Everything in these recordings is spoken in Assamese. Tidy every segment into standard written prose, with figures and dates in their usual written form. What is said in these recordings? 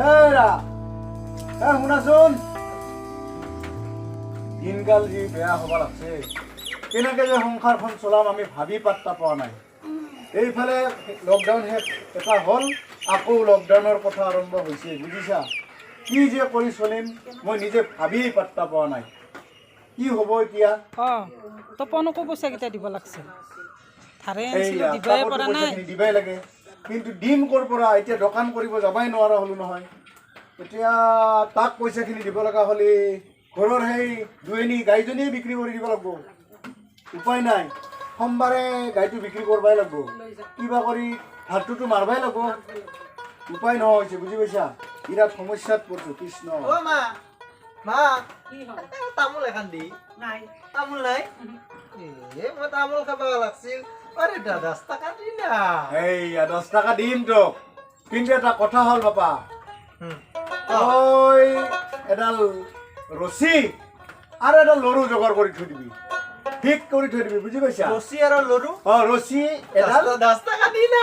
এৰা শুনাচোন দিনকাল যি বেয়া হ'ব লাগছে কেনেকে যে সংসাৰখন চলাম আমি ভাবি পাত্তা পোৱা নাই এইফালে লকডাউন এটা হ'ল আকৌ লকডাউনৰ কথা আৰম্ভ হৈছে বুজিছা কি যে কৰি চলিম মই নিজে ভাবিয়েই পাত্তা পোৱা নাই কি হ'ব এতিয়া তপনকো পইচা কেইটা দিব লাগছে ধাৰে আনিছিলো দিবই পৰা নাই দিবই লাগে কিন্তু দিম ক'ৰ পৰা এতিয়া দোকান কৰিব যাবই নোৱাৰা হ'লো নহয় এতিয়া তাক পইচাখিনি দিব লগা হ'লে ঘৰৰ সেই দুজনী গাইজনীয়ে বিক্ৰী কৰি দিব লাগিব উপায় নাই সোমবাৰে গাইটো বিক্ৰী কৰিবই লাগিব কিবা কৰি ভাতটোতো মাৰবাই লাগিব উপায় নোহোৱা হৈছে বুজি পাইছা বিৰাট সমস্যাত পৰিছো কৃষ্ণ মা কি হ'ল তামোল এখন দি নাই তামোল নাই মই তামোল খাব লাগছিল আরে 10 টাকা দি না এই 10 টাকা দিম তো কিন্তু এটা কথা হ'ল বাবা ওই এডাল ৰছী আৰু এডাল লৰু জোগাৰ কৰি থৈ দিবি ঠিক কৰি থৈ দিবি বুজি পাইছা ৰছী আৰু লৰু ৰছী এডাল 10 টাকা দি না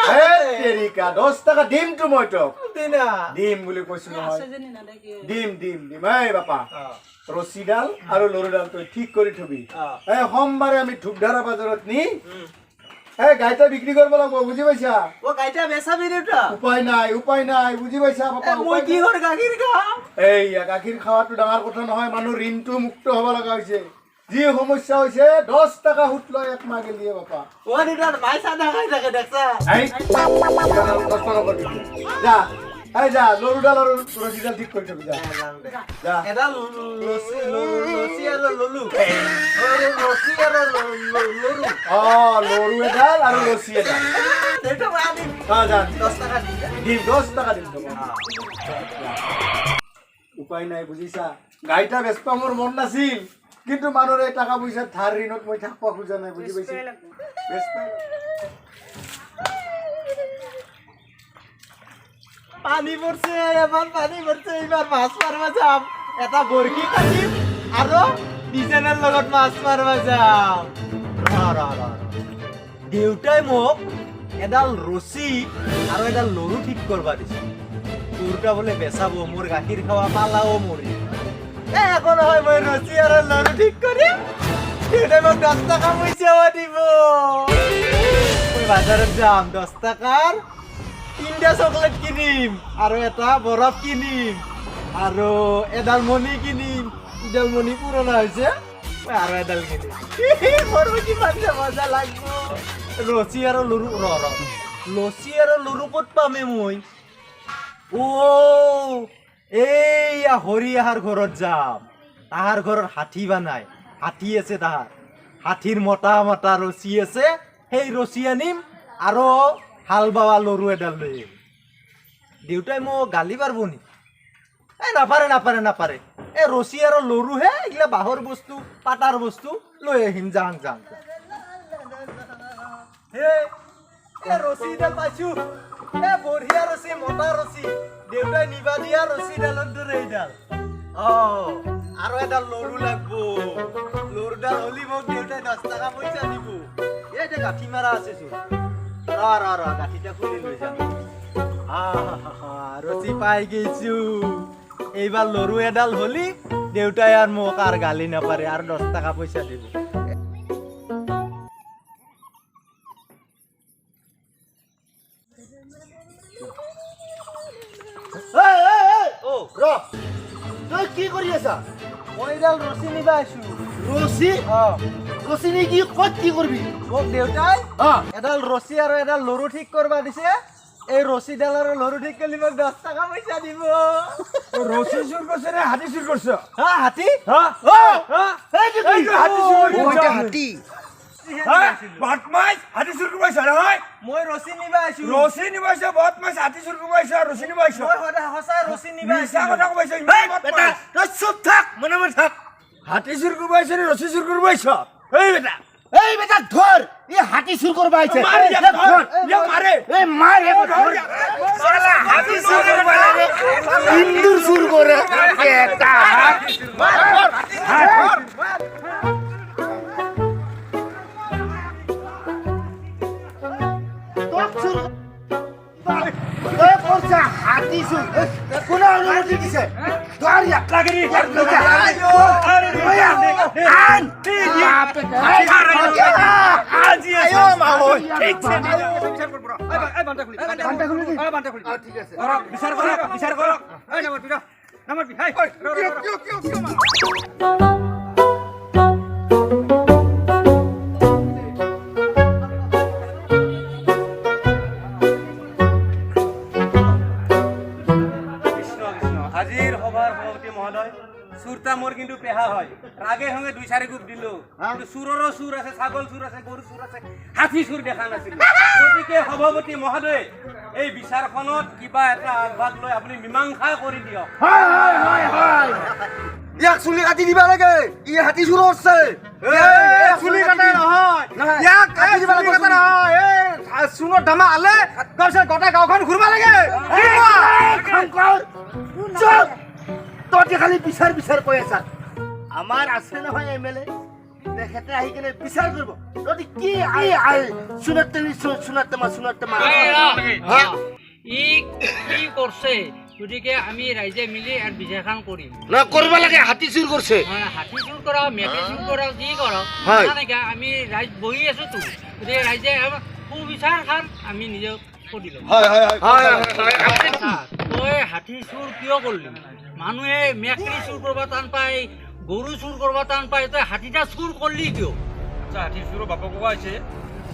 তেৰিকা 10 টাকা দিম তো মই তোক দিনা দিম বুলি কৈছো নহয় দিম দিম দিম এই বাপা ৰছীডাল আৰু লৰুডাল তই ঠিক কৰি থবি এই সোমবাৰে আমি ধূপধাৰা বাজাৰত নি এই গাইটা বিক্ৰী কৰিব লাগিব বুজি পাইছা ও গাইটা বেচাবি ৰেটা উপায় নাই বুজি পাইছা বাপা মই কি হৰ গাখীৰ খাম এই গাখীৰ খাৱাটো ডাঙৰ কথা নহয় মানুহ ঋণটো মুক্ত হ'ব লগা হৈছে যি সমস্যা হৈছে 10 টাকা সুত লয় এক মাহ গেলিয়ে বাপা ও নিটাৰ মাই সাদা খাই থাকে দেখছা এই 10 টাকা কৰি যা এই যা লৰুডাল আৰু ৰছীডাল ঠিক কৰি থবি যা এটা লছি আৰু ললু ৰছী আৰু লৰু লৰু এডাল আৰু ৰছী এডাল এটা আনি জান 10 টাকা দি দিম 10 টাকা দিম উপায় নাই বুজিছা গাইটা বেচব মোৰ মন নাছিল কিন্তু মানুহৰ টাকা পইচা ধাৰ ঋণত মই থাকবা খোজা নাই বুজি পাইছি বেচবাই পানী পড়ছে এবার পানী পড়ছে এবার মাছ মারবা যাম এটা বরকি কাটিম আৰু ডিজাইনৰ লগত মাছ মাৰবা যাম দেউতাই মোক এডাল ৰছী আৰু এডাল লৰু ঠিক কৰবা দিছে তোৰটা বোলে বেচাব মোৰ গাখীৰ খাৱা পালাও মৰি এখন হয় মই ৰছী আৰু লৰু ঠিক কৰিম দেউতাই মোক 10 টাকা পইচাও দিব মই বাজাৰত যাম 10 টাকাৰ 3টা চকলেট কিনিম আৰু এটা বৰফ কিনিম আৰু এডাল মণি কিনিম এডাল মণি পুৰণা হৈছে আৰু এডাল কিনিম বৰফ কিমান মজা লাগিব ৰছী আৰু লৰু লছী আৰু লৰু ক'ত পামে মই এইয়া হৰিয়াহাৰ ঘৰত যাম তাহাৰ ঘৰত হাতী বানাই হাতী আছে তাহাৰ হাতীৰ মতা মতা ৰছী আছে সেই ৰছী আনিম আৰু হাল বাবা লৰু এডাল লৈ দেউতাই মোক গালি পাৰব নি নাপাৰে এ ৰছী আৰু লৰু হে এগুলা বাহৰ বস্তু পাতাৰ বস্তু লৈ আহিম যাং হে এ ৰছীডাল পাইছো এ বঢ়িয়া ৰছী মতা ৰছী দেউতাই নিবা দিয়া ৰছীডালৰ দৰে এইডাল আৰু এডাল লৰু লাগব লৰুডাল হলি মোক দেউতাই 10 টাকা পইচা দিব এইটা গাঠি মাৰা আছে চোন গাঠিটা খুলি লৈ যাম ৰছী পাই গৈছো এইবাৰ লৰু এডাল হলি দেউতাই আৰু মোক আৰু গালি নাপাৰে আৰু 10 টাকা পইচা দিব তই কি কৰি আছা মই এডাল ৰছী নিবা আছো ৰছী নি কি ক'ত কি কৰিবি মোক দেউতাই এডাল ৰছী আৰু এডাল লৰু ঠিক কৰবা দিছে এই ৰছীডাল আৰু লৰু ঠিক কৰিলে মোক 10 টাকা পইচা দিব ৰছী চুৰ কৰিছ নে হাতী চুৰ কৰিছ হাতী হাতী বদমাইছ হাতী চুৰ কৰিছ নহয় মই ৰছী নিবা আছো ৰছী নিবাইছ বদমাইছ হাতী চুৰ কৰিছ ৰছী নিবাইছ মই সঁচাই ৰছী নিবা আছো মিছা কথা কৈছ ইমান বদমাইছ তই চুপ থাক মনে মনে থাক হাতী চুৰ কৰিছ নে ৰছী চুৰ কৰিছ এই বেটা ধর এই হাতি চুর করবা আইছে মারে এই মারে শালা হাতি চুর করবা লাগে ইন্দুর চুর করে এটা হাতি চুর কোনে অনুমতি দিছে তোৰ ইয়াতলাগিৰি আজি আয়ো মাহৈ ঠিক আছে ঠিক আছে বিচাৰ কৰক এই নামৰ বিহাই আজিৰ সভাৰ সভাপতি মহোদয় চুৰটা মোৰ কিন্তু পেহা হয় ৰাগে সঙ্গে 2-4 গুপ দিলো কিন্তু চুৰৰো চুৰ আছে ছাগল চুৰ আছে গৰু চুৰ আছে হাতী চুৰ দেখা নাছিল গতিকে সভাপতি মহোদয় এই বিচাৰখনত কিবা এটা আগভাগ লৈ আপুনি মীমাংসা কৰি দিয়ক ইয়াক চুলি কাটি দিবা লাগে ই হাতী চুৰ কৰছে চুলি কাটা নহয় ইয়াক কাটি দিবা লাগে নহয় এই চুনৰ ধামা আলে কৈছে গোটেই গাঁওখন ঘুৰবা লাগে চুপ তই খালি বিচাৰ কৈ আছা আমাৰ আছে নহয় এমএলএ তেখেতে আহি কিনে বিচাৰ কৰিব তই কি চুনাতে ই কি কৰছে গতিকে আমি ৰাইজে মিলি ইয়াত বিচাৰখন কৰিম না কৰিব লাগে হাতী চুৰ কৰছে হাতী চুৰ কৰা মেটি চুৰ কৰা যি কৰক তেনেকৈ আমি ৰাইজ বহি আছোতো গতিকে ৰাইজে সুবিচাৰখন আমি নিজে কৰি ল'ম তই হাতী চুৰ কিয় কৰিলি মানুহে মেকৰি চুৰ কৰিব টান পায় গৰু চুৰ কৰিব টান পায় তই হাতীটা চুৰ কৰিলি কিয় আচ্ছা হাতী চুৰৰ বাপকো আছে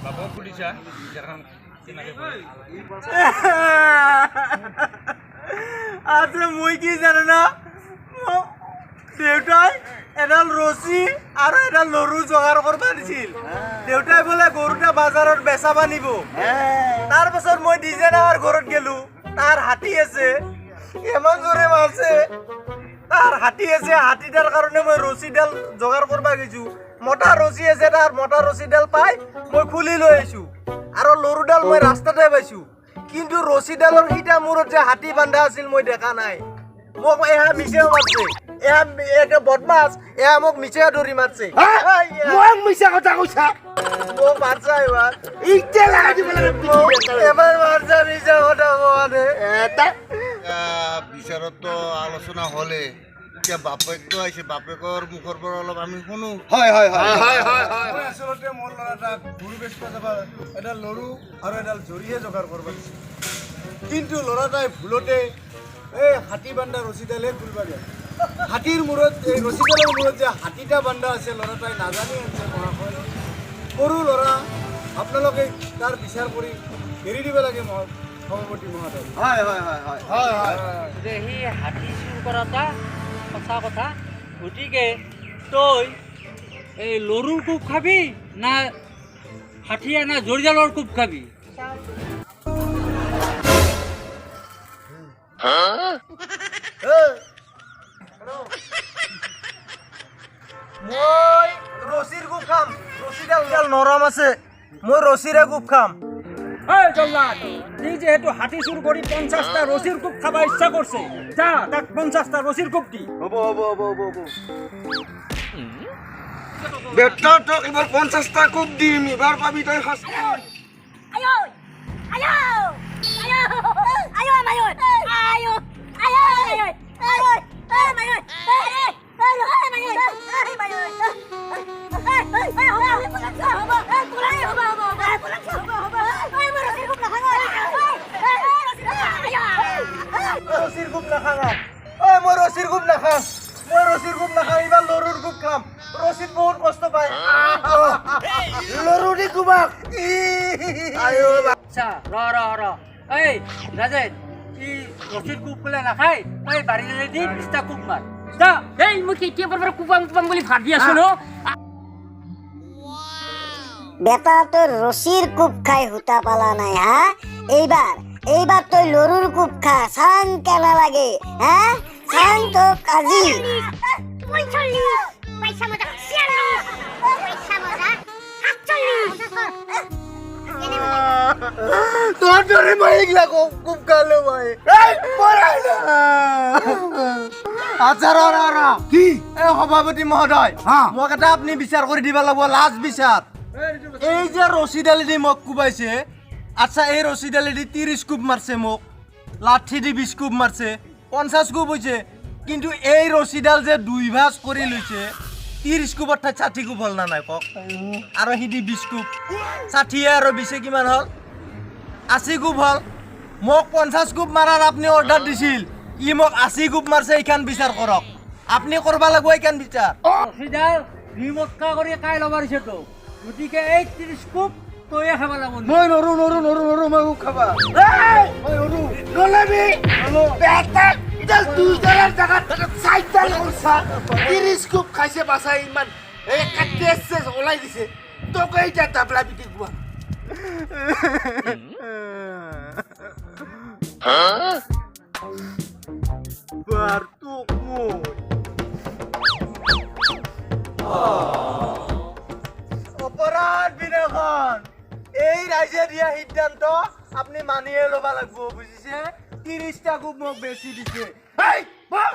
বাপক সুধিছা বিচাৰখন আছে মই কি জানো না দেউতাই এডাল ৰছী আৰু এডাল লৰু জোগাৰ কৰিব দিছিল দেউতাই বোলে গৰুটা বাজাৰত বেচাবা নিব তাৰ পাছত মই ডিজাইনাৰ ঘৰত গেলো তাৰ হাতী আছে ইমান জোৰে মাৰছে তাৰ হাতী আছে হাতীটাৰ কাৰণে মই ৰছীডাল জোগাৰ কৰিব গৈছো মোটা ৰছী আছে তাৰ মোটা ৰছীডাল পাই মই খুলি লৈ আহিছো আৰু লৰুডাল মই ৰাস্তাতে পাইছো কিন্তু ৰছীডালৰ সিটা মূৰত যে হাতী বান্ধা আছিল মই দেখা নাই মোক এয়া মিছে মাৰছে এয়া বদমাছ এয়া মোক মিছে ধৰি মাৰছে মই মিছা কথা কৈছা মোক মাৰছে এবাৰ ইতে লাগা দিব লাগে এবাৰ মাৰছে মিছে কথা কোৱানে বিচাৰত তো আলোচনা হলে এতিয়া বাপেকটো আহিছে বাপেকৰ মুখৰ পৰা অলপ আমি শুনো হয় আচলতে মোৰ ল'ৰাটাক গৰু বেচিব যাবা এডাল লৰু আৰু এডাল জৰিহে যোগাৰ কৰিব দিছে কিন্তু ল'ৰাটাই ভুলতে এই হাতী বান্ধা ৰছীডালহে খুলিব দিয়ে হাতীৰ মূৰত এই ৰছীডালৰ মূৰত যে হাতীটা বান্ধা আছে ল'ৰাটাই নাজানি আনিছে মহাশয় সৰু ল'ৰা আপোনালোকে তাৰ বিচাৰ কৰি এৰি দিব লাগে সভাপতি মহোদয় যে সি হাতী চুৰ কৰাটা সঁচা কথা গতিকে তই এই লৰুৰ কোব খাবি না হাতীয়া না জৰিজালৰ কোব খাবি মই ৰছীৰ কোব খাম ৰছীডাল নৰম আছে মই ৰছীৰে কোব খাম এই জল্লাদ সি যেহেতু হাতী চুৰ কৰি 50টা ৰছীৰ কোব খাব ইচ্ছা কৰিছে যা তাক 50টা ৰছীৰ কোব দি হ'ব বেটা তোক এবাৰ 50টা কোব দিম এবাৰ পাবি তই ৰছীৰ কোব নাখাং মই ৰছীৰ কোব নাখাম এইবাৰ লৰুৰ কোব খাম ৰছীত বহুত কষ্ট পায় লৰু দি কুবাক আচ্ছা ৰ এই ৰাজে ই ৰছীৰ কোব বোলে নাখায় তই বাৰীলৈ দি 20টা কোব মাৰ যা এই মই কেতিয়া পৰা কোবাম বুলি ভাবি আছো ন বেটা তোর রশির কূপ খাই হুতা পালা নাই হা এইবার তুই লরুর কূপ খা সাং কেনা লাগে হ্যাঁ সাং তো কাজি তোর ধরে মাইগলা খুব গালো ভাই আচ্ছা ৰ কি এই সভাপতি মহোদয় মোক এটা আপুনি বিচাৰ কৰি দিব লাগিব লাষ্ট বিচাৰ এই যে ৰছীডালি দি মোক কোবাইছে আচ্ছা এই ৰছীডালি দি 30 কোব মাৰছে মোক লাঠি দি 20 কোব মাৰছে 50 কোপ হৈছে কিন্তু এই ৰছীডাল যে 2 ভাঁজ কৰি লৈছে 30 কোপ অৰ্থাৎ 60 কোপ হ'ল না নাই কক আৰু হিদি 20 কোপ 60 আৰু 20 কিমান হ'ল 80 কোপ হ'ল মোক 50 কোপ মাৰাৰ আপুনি অৰ্ডাৰ দিছিল ই মোক 80 কোপ মাৰছে এইখান বিচাৰ কৰক আপুনি কৰবা লাগব এইখান বিচাৰ ৰছীডাল ৰিমটকা কৰি কাই ল'ব দিছে তো গতিকে এই 30 কোপ তয়ে খাব লাগিব মই নৰো মই খুব খাবা মই নৰো নলেবি বেটা ইডাল 2 ডলাৰ জাগাত 4 ডলাৰ উলছা 30 কুপ খাইছে বাসাই ইমান এই কাটেছে ওলাই দিছে তোকে এটা তাবলা বিটি গুয়া বাৰটোক মই অপৰাধ বিনাশন এই ৰাইজে দিয়া সিদ্ধান্ত আপুনি মানিয়ে ল'ব লাগিব বুজিছে 30টা কোপ মোক বেছি দিছে এই বল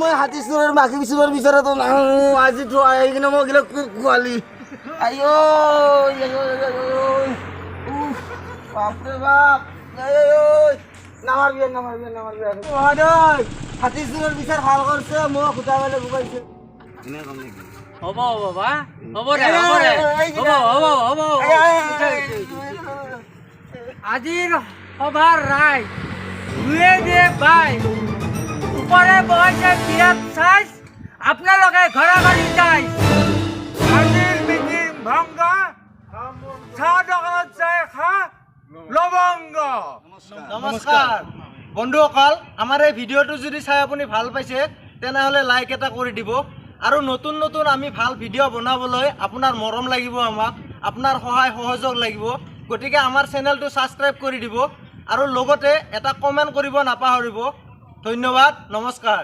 মই হাতী চোৰৰ মাখি চোৰৰ বিচাৰতো নাহো আজি তো আহি কিনে মই গিলা খোৱালি আইও বাপৰে বাপ নামাৰবি মহোদয় হাতী চোৰৰ বিচাৰ ভাল কৰিছে মই খুটাবলৈ গুবাইছে হ'ব বা হ'ব দে হ'ব আজিৰ সভাৰ ৰাইজ দুয়ে দিয়ে বাই উপৰে বসে বিৰাট সাইজ আপনাৰা ঘৰে ঘৰে যাই আজিৰ মিটিং ভঙ্গ চাহ দোকানত যাই খা লবঙ্গ নমস্কাৰ বন্ধুসকল আমাৰ এই ভিডিঅ'টো যদি চাই আপুনি ভাল পাইছে তেনেহ'লে লাইক এটা কৰি দিব আৰু নতুন নতুন আমি ভাল ভিডিঅ' বনাবলৈ আপোনাৰ মৰম লাগিব আমাক আপোনাৰ সহায় সহযোগ লাগিব গতিকে আমাৰ চেনেলটো ছাবস্ক্ৰাইব কৰি দিব আৰু লগতে এটা কমেণ্ট কৰিব নাপাহৰিব ধন্যবাদ নমস্কাৰ